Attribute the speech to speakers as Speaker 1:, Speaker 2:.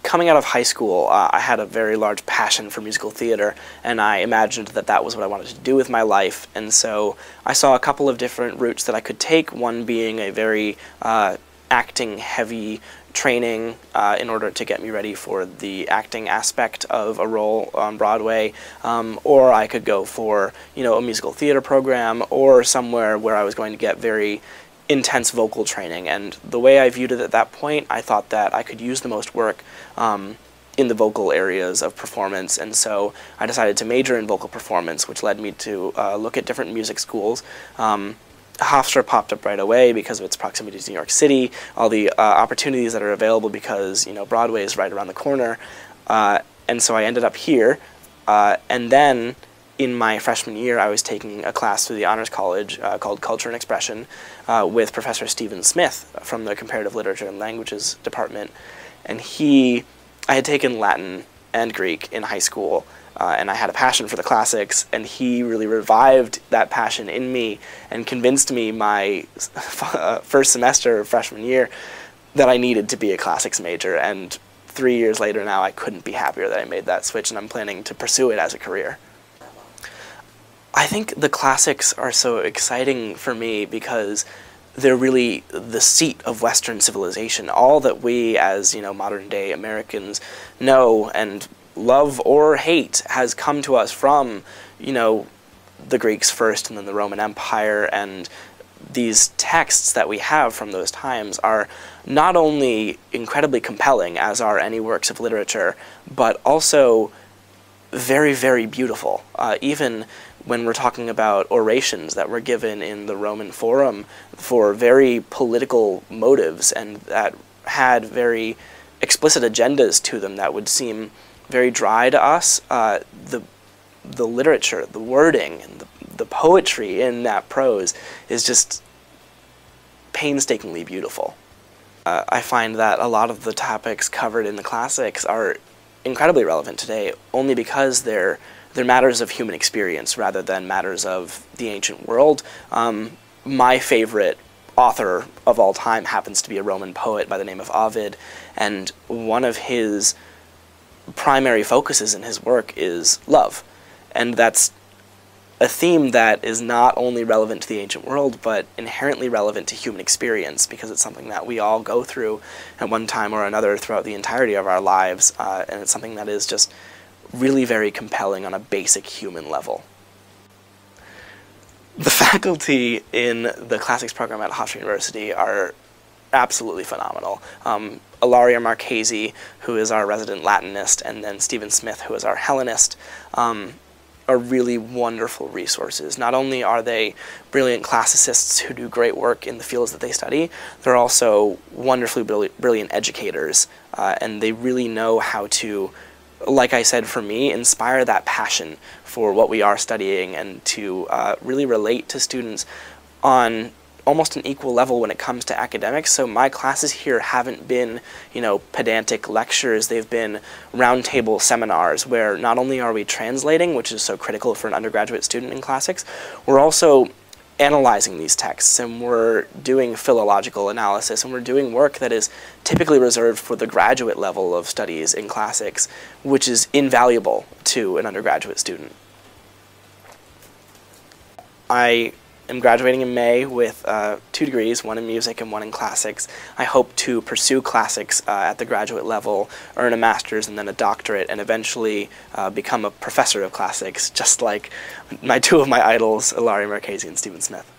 Speaker 1: coming out of high school, I had a very large passion for musical theater, and I imagined that that was what I wanted to do with my life, and so I saw a couple of different routes that I could take, one being a very acting-heavy training in order to get me ready for the acting aspect of a role on Broadway, or I could go for, a musical theater program, or somewhere where I was going to get very intense vocal training. And the way I viewed it at that point, I thought that I could use the most work in the vocal areas of performance, and so I decided to major in vocal performance, which led me to look at different music schools. Hofstra popped up right away because of its proximity to New York City, all the opportunities that are available because, Broadway is right around the corner, and so I ended up here, and then in my freshman year, I was taking a class through the Honors College called Culture and Expression with Professor Stephen Smith from the Comparative Literature and Languages Department. And I had taken Latin and Greek in high school, and I had a passion for the classics, and he really revived that passion in me and convinced me my first semester of freshman year that I needed to be a classics major. And 3 years later now, I couldn't be happier that I made that switch, and I'm planning to pursue it as a career. I think the classics are so exciting for me because they're really the seat of Western civilization. All that we as, modern-day Americans know and love or hate has come to us from, the Greeks first and then the Roman Empire, and these texts that we have from those times are not only incredibly compelling, as are any works of literature, but also very, very beautiful. Even when we're talking about orations that were given in the Roman Forum for very political motives and that had very explicit agendas to them that would seem very dry to us, the literature, the wording, and the poetry in that prose is just painstakingly beautiful. I find that a lot of the topics covered in the classics are incredibly relevant today only because they're matters of human experience rather than matters of the ancient world. My favorite author of all time happens to be a Roman poet by the name of Ovid, and one of his primary focuses in his work is love. And that's a theme that is not only relevant to the ancient world, but inherently relevant to human experience, because it's something that we all go through at one time or another throughout the entirety of our lives, and it's something that is just really very compelling on a basic human level. The faculty in the classics program at Hofstra University are absolutely phenomenal. Ilaria Marchese, who is our resident Latinist, and then Stephen Smith, who is our Hellenist, are really wonderful resources. Not only are they brilliant classicists who do great work in the fields that they study, they're also wonderfully brilliant educators, and they really know how to, like I said, for me, inspire that passion for what we are studying and to really relate to students on almost an equal level when it comes to academics. So my classes here haven't been, pedantic lectures. They've been roundtable seminars where not only are we translating, which is so critical for an undergraduate student in classics, we're also analyzing these texts, and we're doing philological analysis, and we're doing work that is typically reserved for the graduate level of studies in classics, which is invaluable to an undergraduate student. I am graduating in May with 2 degrees, one in music and one in classics. I hope to pursue classics at the graduate level, earn a master's and then a doctorate, and eventually become a professor of classics, just like 2 of my idols, Ilaria Marchese and Stephen Smith.